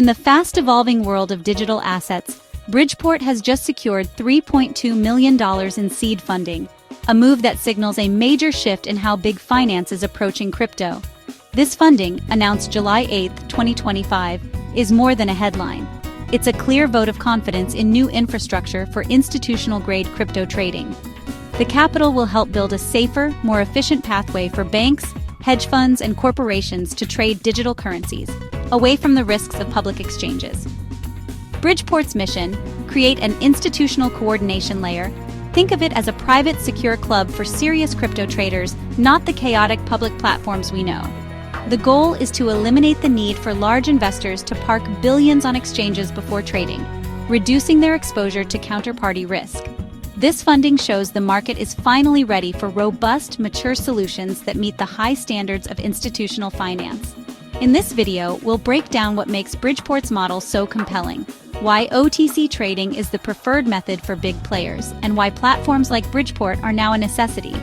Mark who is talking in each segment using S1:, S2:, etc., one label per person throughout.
S1: In the fast-evolving world of digital assets, BridgePort has just secured $3.2 million in seed funding, a move that signals a major shift in how big finance is approaching crypto. This funding, announced July 8, 2025, is more than a headline. It's a clear vote of confidence in new infrastructure for institutional-grade crypto trading. The capital will help build a safer, more efficient pathway for banks, hedge funds, and corporations to trade digital currencies, away from the risks of public exchanges. BridgePort's mission: create an institutional coordination layer. Think of it as a private, secure club for serious crypto traders, not the chaotic public platforms we know. The goal is to eliminate the need for large investors to park billions on exchanges before trading, reducing their exposure to counterparty risk. This funding shows the market is finally ready for robust, mature solutions that meet the high standards of institutional finance. In this video, we'll break down what makes BridgePort's model so compelling, why OTC trading is the preferred method for big players, and why platforms like BridgePort are now a necessity.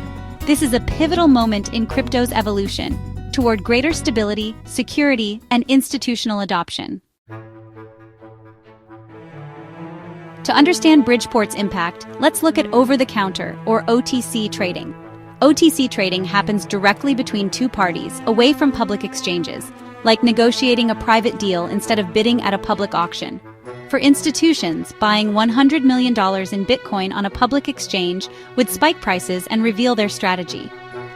S1: This is a pivotal moment in crypto's evolution toward greater stability, security, and institutional adoption. To understand BridgePort's impact, let's look at over-the-counter, or OTC trading. OTC trading happens directly between two parties, away from public exchanges, like negotiating a private deal instead of bidding at a public auction. For institutions, buying $100 million in Bitcoin on a public exchange would spike prices and reveal their strategy.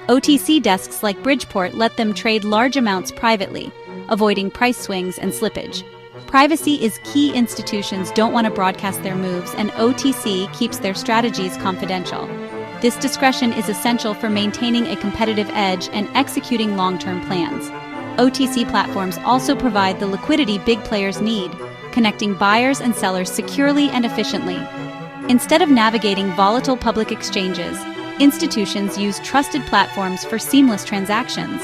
S1: OTC desks like BridgePort let them trade large amounts privately, avoiding price swings and slippage. Privacy is key. Institutions don't want to broadcast their moves, and OTC keeps their strategies confidential. This discretion is essential for maintaining a competitive edge and executing long-term plans. OTC platforms also provide the liquidity big players need, connecting buyers and sellers securely and efficiently. Instead of navigating volatile public exchanges, institutions use trusted platforms for seamless transactions.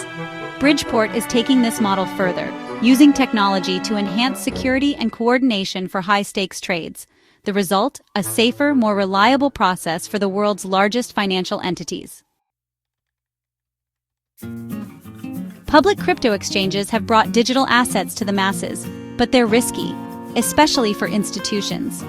S1: BridgePort is taking this model further, using technology to enhance security and coordination for high-stakes trades. The result: a safer, more reliable process for the world's largest financial entities. Public crypto exchanges have brought digital assets to the masses, but they're risky, especially for institutions.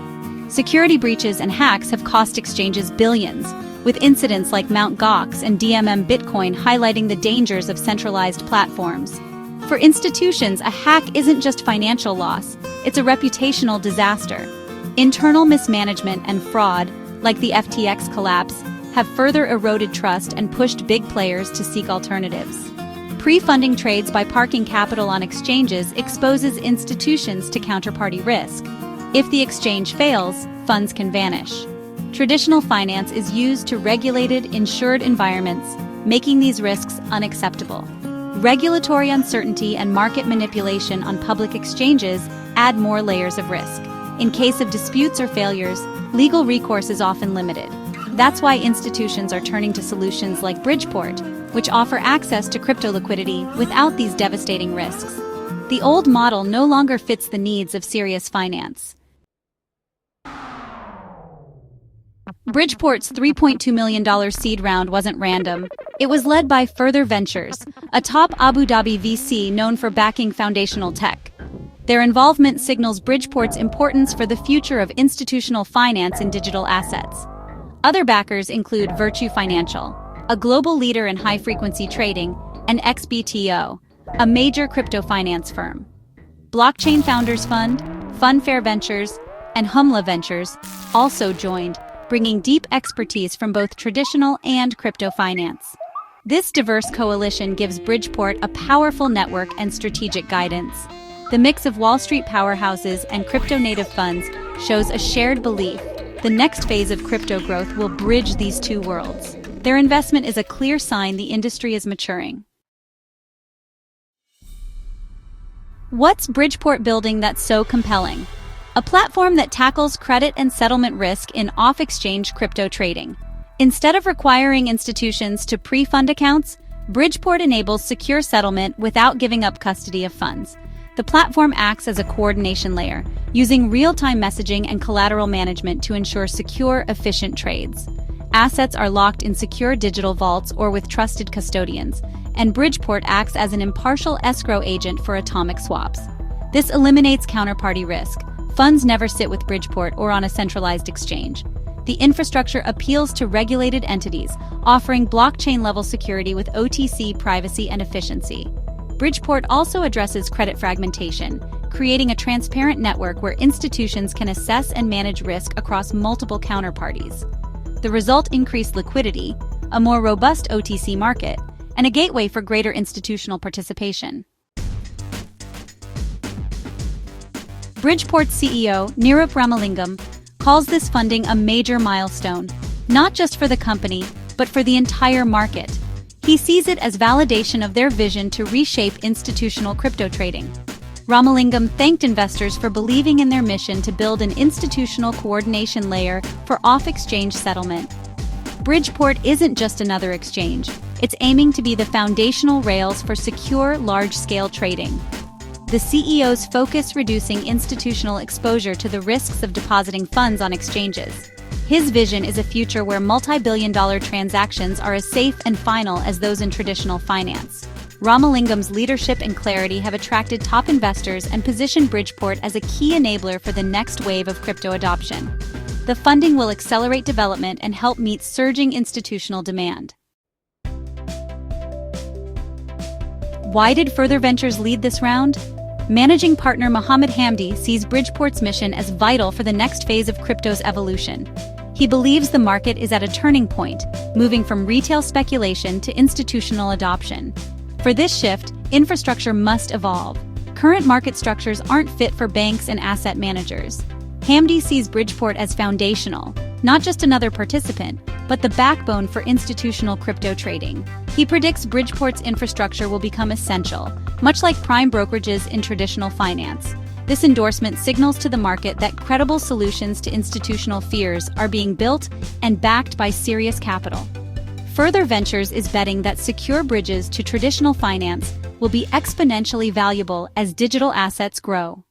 S1: Security breaches and hacks have cost exchanges billions, with incidents like Mt. Gox and DMM Bitcoin highlighting the dangers of centralized platforms. For institutions, a hack isn't just financial loss, it's a reputational disaster. Internal mismanagement and fraud, like the FTX collapse, have further eroded trust and pushed big players to seek alternatives. Pre-funding trades by parking capital on exchanges exposes institutions to counterparty risk. If the exchange fails, funds can vanish. Traditional finance is used to regulated, insured environments, making these risks unacceptable. Regulatory uncertainty and market manipulation on public exchanges add more layers of risk. In case of disputes or failures, legal recourse is often limited. That's why institutions are turning to solutions like BridgePort, which offer access to crypto liquidity without these devastating risks. The old model no longer fits the needs of serious finance. BridgePort's $3.2 million seed round wasn't random. It was led by Further Ventures, a top Abu Dhabi VC known for backing foundational tech. Their involvement signals BridgePort's importance for the future of institutional finance in digital assets. Other backers include Virtue Financial, a global leader in high-frequency trading, and XBTO, a major crypto finance firm. Blockchain Founders Fund, Funfair Ventures, and Humla Ventures also joined, bringing deep expertise from both traditional and crypto finance. This diverse coalition gives BridgePort a powerful network and strategic guidance. The mix of Wall Street powerhouses and crypto-native funds shows a shared belief: the next phase of crypto growth will bridge these two worlds. Their investment is a clear sign the industry is maturing. What's BridgePort building that's so compelling? A platform that tackles credit and settlement risk in off-exchange crypto trading. Instead of requiring institutions to pre-fund accounts, BridgePort enables secure settlement without giving up custody of funds. The platform acts as a coordination layer, using real-time messaging and collateral management to ensure secure, efficient trades. Assets are locked in secure digital vaults or with trusted custodians, and BridgePort acts as an impartial escrow agent for atomic swaps. This eliminates counterparty risk. Funds never sit with Bridgeport or on a centralized exchange. The infrastructure appeals to regulated entities, offering blockchain-level security with OTC privacy and efficiency. Bridgeport also addresses credit fragmentation, creating a transparent network where institutions can assess and manage risk across multiple counterparties. The result: increased liquidity, a more robust OTC market, and a gateway for greater institutional participation. BridgePort's CEO, Neerup Ramalingam, calls this funding a major milestone, not just for the company, but for the entire market. He sees it as validation of their vision to reshape institutional crypto trading. Ramalingam thanked investors for believing in their mission to build an institutional coordination layer for off-exchange settlement. Bridgeport isn't just another exchange. It's aiming to be the foundational rails for secure, large-scale trading. The CEO's focus reducing institutional exposure to the risks of depositing funds on exchanges. His vision is a future where multi-billion-dollar transactions are as safe and final as those in traditional finance. Ramalingam's leadership and clarity have attracted top investors and positioned Bridgeport as a key enabler for the next wave of crypto adoption. The funding will accelerate development and help meet surging institutional demand. Why did Further Ventures lead this round? Managing partner Mohammed Hamdi sees Bridgeport's mission as vital for the next phase of crypto's evolution. He believes the market is at a turning point, moving from retail speculation to institutional adoption. For this shift, infrastructure must evolve. Current market structures aren't fit for banks and asset managers. Hamdi sees Bridgeport as foundational, not just another participant, but the backbone for institutional crypto trading. He predicts Bridgeport's infrastructure will become essential, much like prime brokerages in traditional finance. This endorsement signals to the market that credible solutions to institutional fears are being built and backed by serious capital. Further Ventures is betting that secure bridges to traditional finance will be exponentially valuable as digital assets grow.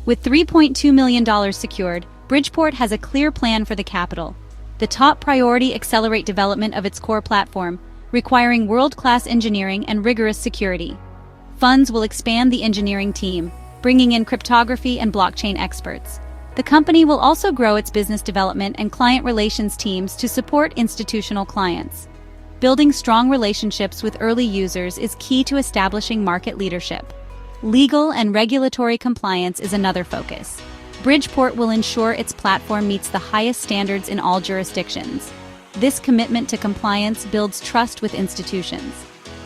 S1: With $3.2 million secured, Bridgeport has a clear plan for the capital. The top priority: accelerate development of its core platform, requiring world-class engineering and rigorous security. Funds will expand the engineering team, bringing in cryptography and blockchain experts. The company will also grow its business development and client relations teams to support institutional clients. Building strong relationships with early users is key to establishing market leadership. Legal and regulatory compliance is another focus. Bridgeport will ensure its platform meets the highest standards in all jurisdictions. This commitment to compliance builds trust with institutions.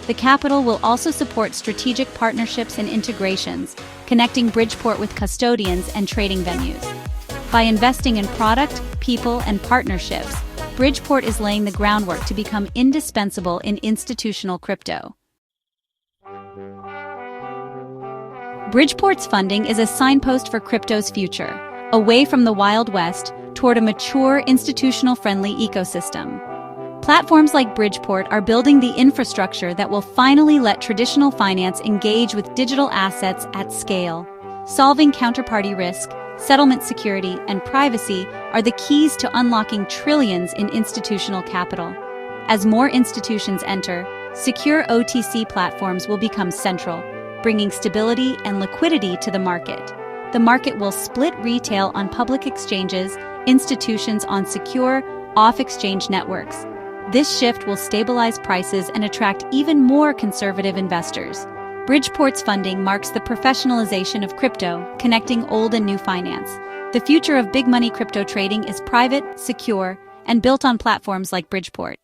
S1: The capital will also support strategic partnerships and integrations, connecting Bridgeport with custodians and trading venues. By investing in product, people, and partnerships, Bridgeport is laying the groundwork to become indispensable in institutional crypto. Bridgeport's funding is a signpost for crypto's future, away from the Wild West toward a mature, institutional-friendly ecosystem. Platforms like Bridgeport are building the infrastructure that will finally let traditional finance engage with digital assets at scale. Solving counterparty risk, settlement security, and privacy are the keys to unlocking trillions in institutional capital. As more institutions enter, secure OTC platforms will become central, bringing stability and liquidity to the market. The market will split retail on public exchanges, institutions on secure, off-exchange networks. This shift will stabilize prices and attract even more conservative investors. Bridgeport's funding marks the professionalization of crypto, connecting old and new finance. The future of big money crypto trading is private, secure, and built on platforms like Bridgeport.